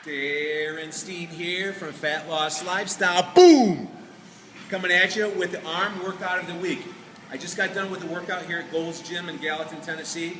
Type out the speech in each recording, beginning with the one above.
Darren Steen here from Fat Loss Lifestyle. Boom! Coming at you with the arm workout of the week. I just got done with the workout here at Gold's Gym in Gallatin, Tennessee.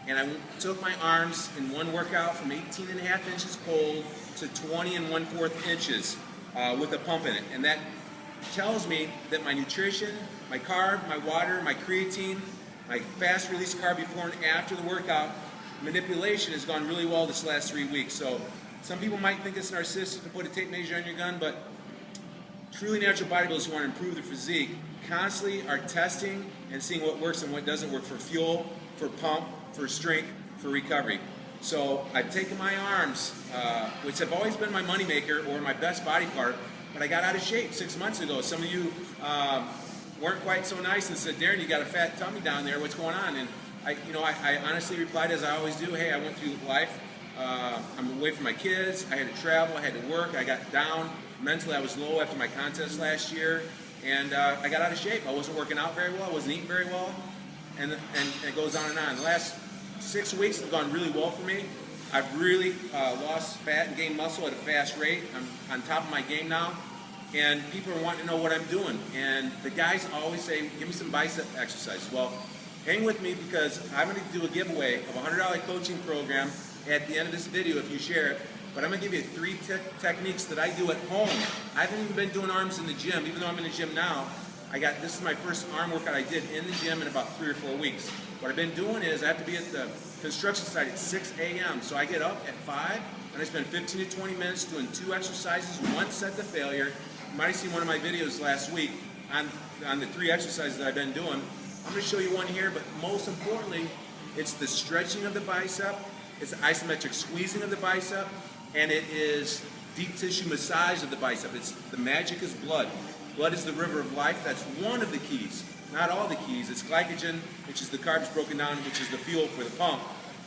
And I took my arms in one workout from 18.5 inches cold to 20 1/4 inches with a pump in it. And that tells me that my nutrition, my carb, my water, my creatine, my fast release carb before and after the workout manipulation has gone really well this last 3 weeks. So some people might think it's narcissistic to put a tape measure on your gun, but truly natural bodybuilders who want to improve their physique constantly are testing and seeing what works and what doesn't work for fuel, for pump, for strength, for recovery. So I've taken my arms, which have always been my moneymaker or my best body part, but I got out of shape 6 months ago. Some of you weren't quite so nice and said, Darren, you got a fat tummy down there, what's going on? And I honestly replied, as I always do, hey, I went through life. I'm away from my kids. I had to travel. I had to work. I got down. Mentally, I was low after my contest last year. And I got out of shape. I wasn't working out very well. I wasn't eating very well. And it goes on and on. The last 6 weeks have gone really well for me. I've really lost fat and gained muscle at a fast rate. I'm on top of my game now. And people are wanting to know what I'm doing. And the guys always say, give me some bicep exercises. Well, hang with me because I'm going to do a giveaway of a $100 coaching program at the end of this video if you share it. But I'm going to give you 3 techniques that I do at home. I haven't even been doing arms in the gym, even though I'm in the gym now. This is my first arm workout I did in the gym in about 3 or 4 weeks. What I've been doing is I have to be at the construction site at 6 a.m. So I get up at 5 and I spend 15 to 20 minutes doing 2 exercises, 1 set to failure. You might have seen one of my videos last week on the 3 exercises that I've been doing. I'm going to show you one here, but most importantly, it's the stretching of the bicep, it's the isometric squeezing of the bicep, and it is deep tissue massage of the bicep. The magic is blood. Blood is the river of life. That's one of the keys, not all the keys. It's glycogen, which is the carbs broken down, which is the fuel for the pump.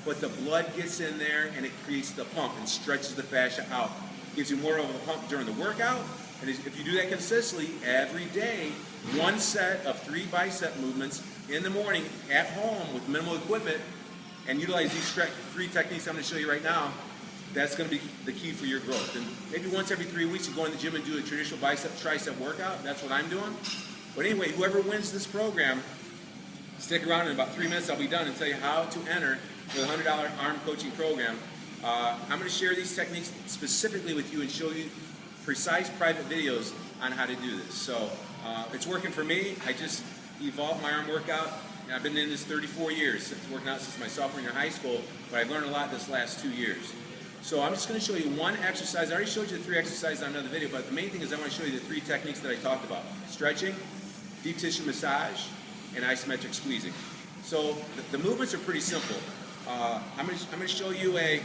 But the blood gets in there and it creates the pump and stretches the fascia out. Gives you more of a pump during the workout. And if you do that consistently every day, 1 set of 3 bicep movements in the morning at home with minimal equipment, and utilize these 3 techniques I'm going to show you right now, that's going to be the key for your growth. And maybe once every 3 weeks you go in the gym and do a traditional bicep tricep workout. That's what I'm doing. But anyway, whoever wins this program, stick around. In about 3 minutes I'll be done and tell you how to enter for the $100 arm coaching program. I'm going to share these techniques specifically with you and show you precise private videos on how to do this. So it's working for me. I just evolved my arm workout. And I've been in this 34 years. It's working out since my sophomore year in high school, but I've learned a lot this last 2 years. So I'm just going to show you 1 exercise. I already showed you the 3 exercises on another video, but the main thing is I want to show you the 3 techniques that I talked about. Stretching, deep tissue massage, and isometric squeezing. So the movements are pretty simple. I'm going to show you a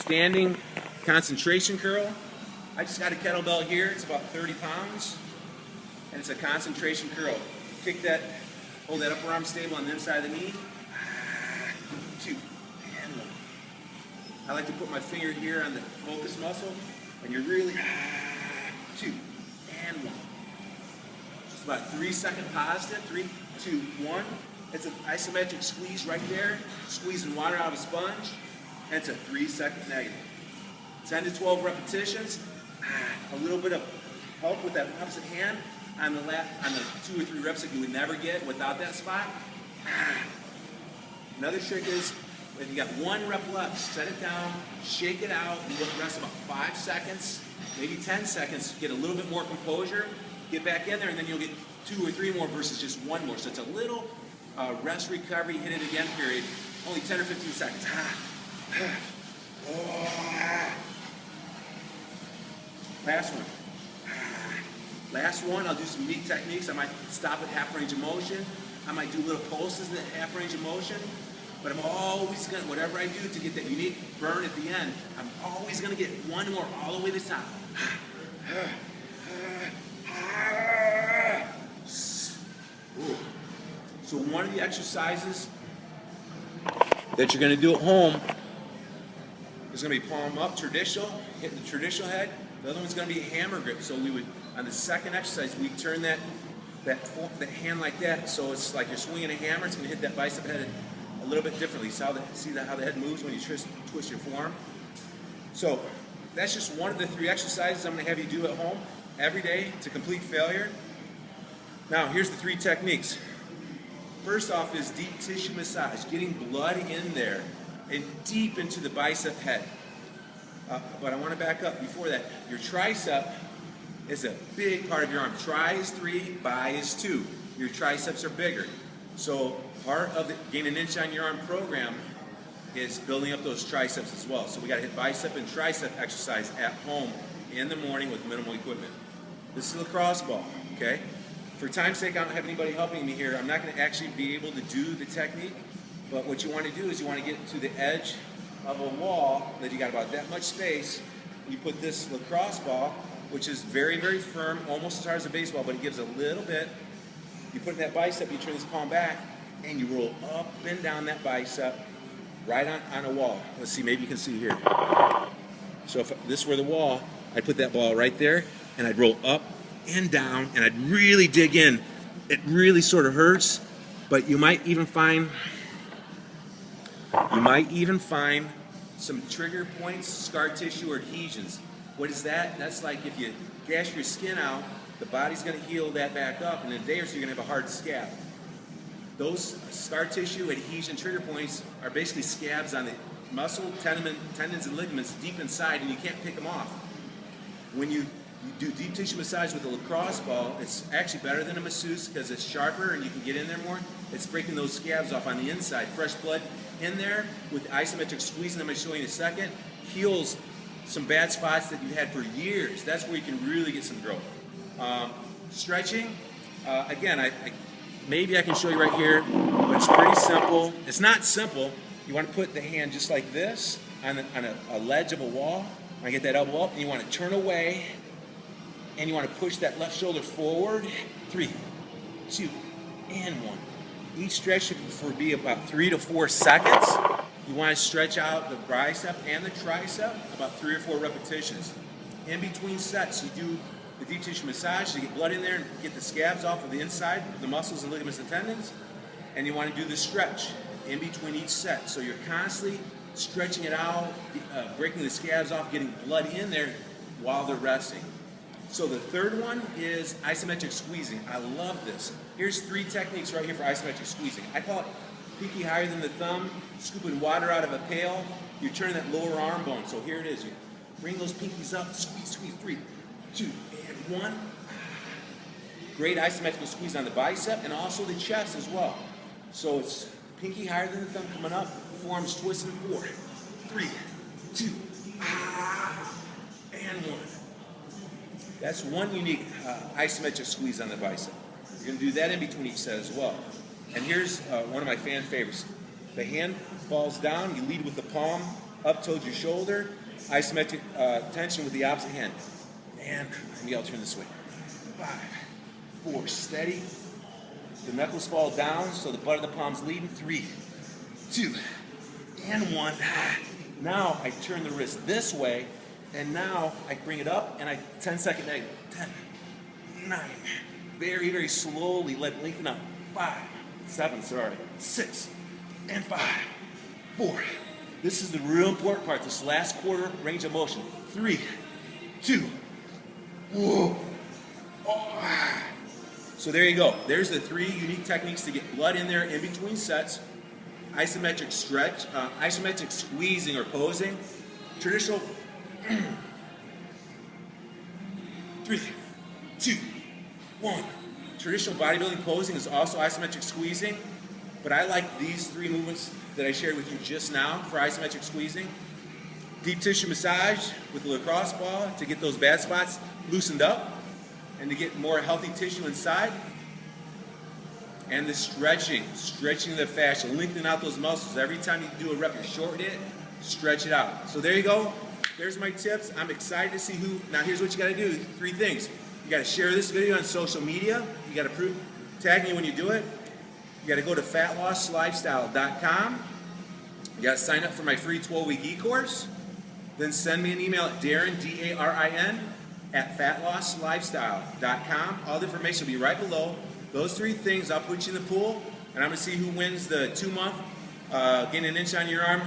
standing concentration curl. I just got a kettlebell here. It's about 30 pounds, and it's a concentration curl. Kick that, hold that upper arm stable on the inside of the knee. 2 and 1. I like to put my finger here on the focus muscle, and you're really 2 and 1. Just about 3-second positive. 3, 2, 1. It's an isometric squeeze right there, squeezing water out of a sponge, and it's a 3-second negative. 10 to 12 repetitions. A little bit of help with that opposite hand on the 2 or 3 reps that you would never get without that spot. Another trick is if you got 1 rep left, set it down, shake it out, and let it rest about 5 seconds, maybe 10 seconds, get a little bit more composure, get back in there, and then you'll get 2 or 3 more versus just 1 more. So it's a little rest, recovery, hit it again period, only 10 or 15 seconds. Last one. Last one, I'll do some neat techniques. I might stop at half range of motion. I might do little pulses in that half range of motion. But I'm always going to, whatever I do to get that unique burn at the end, I'm always going to get 1 more all the way to the top. So one of the exercises that you're going to do at home is going to be palm up, traditional, hitting the traditional head. The other one's going to be hammer grip. So we would, on the second exercise, we turn that hand like that. So it's like you're swinging a hammer. It's going to hit that bicep head a little bit differently. See how the head moves when you twist your forearm? So that's just one of the 3 exercises I'm going to have you do at home every day to complete failure. Now, here's the 3 techniques. First off is deep tissue massage, getting blood in there and deep into the bicep head. But I want to back up before that. Your tricep is a big part of your arm. Tri is 3, bi is 2. Your triceps are bigger. So part of the Gain an Inch on Your Arm program is building up those triceps as well. So we got to hit bicep and tricep exercise at home in the morning with minimal equipment. This is a lacrosse ball, okay? For time's sake, I don't have anybody helping me here. I'm not going to actually be able to do the technique, but what you want to do is you want to get to the edge of a wall that you got about that much space. You put this lacrosse ball, which is very, very firm, almost as hard as a baseball, but it gives a little bit. You put in that bicep, you turn this palm back, and you roll up and down that bicep right on a wall. Let's see, maybe you can see here. So if this were the wall, I'd put that ball right there, and I'd roll up and down, and I'd really dig in. It really sort of hurts, but you might even find some trigger points, scar tissue, or adhesions. What is that? That's like if you gash your skin out, the body's going to heal that back up, and in a day or so you're going to have a hard scab. Those scar tissue, adhesion, trigger points are basically scabs on the muscle, tendons, and ligaments deep inside, and you can't pick them off. When you do deep tissue massage with a lacrosse ball, it's actually better than a masseuse because it's sharper and you can get in there more. It's breaking those scabs off on the inside. Fresh blood in there with isometric squeezing, I'm going to show you in a second, heals some bad spots that you've had for years. That's where you can really get some growth. Stretching, again, maybe I can show you right here, but it's pretty simple. It's not simple. You want to put the hand just like this on a ledge of a wall. I get that elbow up, and you want to turn away, and you want to push that left shoulder forward. 3, 2, and 1. Each stretch should be about 3 to 4 seconds. You want to stretch out the bicep and the tricep about 3 or 4 repetitions. In between sets, you do the deep tissue massage to get blood in there and get the scabs off of the inside, the muscles and ligaments and tendons. And you want to do the stretch in between each set. So you're constantly stretching it out, breaking the scabs off, getting blood in there while they're resting. So the third one is isometric squeezing. I love this. Here's 3 techniques right here for isometric squeezing. I call it pinky higher than the thumb, scooping water out of a pail. You turn that lower arm bone. So here it is. You bring those pinkies up, squeeze, squeeze. 3, 2, and 1. Great isometric squeeze on the bicep and also the chest as well. So it's pinky higher than the thumb coming up, forearms twisting. 4, 3, 2, and 1. That's one unique isometric squeeze on the bicep. You're going to do that in between each set as well. And here's one of my fan favorites. The hand falls down, you lead with the palm up towards your shoulder, isometric tension with the opposite hand. And maybe I'll turn this way. 5, 4, steady. The knuckles fall down, so the butt of the palm's leading. 3, 2, and 1. Now I turn the wrist this way, and now I bring it up, and 10-second negative. 10, 9. Very, very slowly let it lengthen up. 5, 7, 6, and 5, 4. This is the real important part, this last quarter range of motion. 3, 2, whoa. Oh. So there you go. There's the 3 unique techniques to get blood in there in between sets. Isometric stretch, isometric squeezing or posing. Traditional 3, 2, 1. Traditional bodybuilding posing is also isometric squeezing, but I like these 3 movements that I shared with you just now for isometric squeezing. Deep tissue massage with the lacrosse ball to get those bad spots loosened up and to get more healthy tissue inside. And the stretching the fascia, lengthening out those muscles. Every time you do a rep, you shorten it, stretch it out. So there you go. There's my tips. I'm excited to see who. Now here's what you got to do. 3 things. You got to share this video on social media. You got to tag me when you do it. You got to go to fatlosslifestyle.com. You got to sign up for my free 12-week e-course. Then send me an email at Darin, D-A-R-I-N, at fatlosslifestyle.com. All the information will be right below. Those 3 things, I'll put you in the pool, and I'm going to see who wins the 2-month Gain an Inch on Your Arm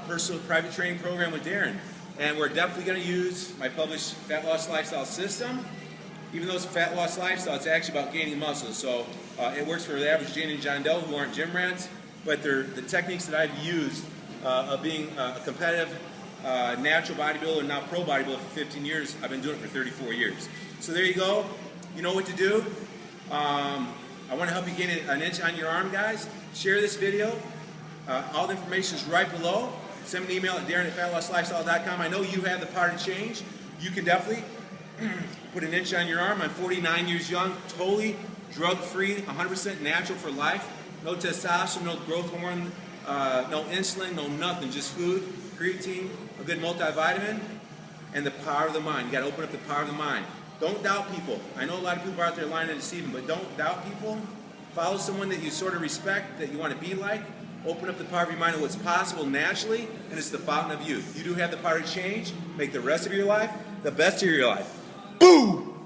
personal private training program with Darin. And we're definitely going to use my published fat loss lifestyle system. Even though it's a fat loss lifestyle, it's actually about gaining muscle. So it works for the average Jane and John Doe who aren't gym rats, but they're the techniques that I've used of being a competitive natural bodybuilder and now pro bodybuilder for 15 years. I've been doing it for 34 years. So there you go. You know what to do. I want to help you gain an inch on your arm, guys. Share this video. All the information is right below. Send me an email at darren@fatlosslifestyle.com. I know you have the power to change. You can definitely put an inch on your arm. I'm 49 years young, totally drug-free, 100% natural for life. No testosterone, no growth hormone, no insulin, no nothing. Just food, creatine, a good multivitamin, and the power of the mind. You got to open up the power of the mind. Don't doubt people. I know a lot of people are out there lying and deceiving, but don't doubt people. Follow someone that you sort of respect, that you want to be like. Open up the power of your mind of what's possible naturally, and it's the fountain of youth. You do have the power to change, make the rest of your life the best of your life. Boom!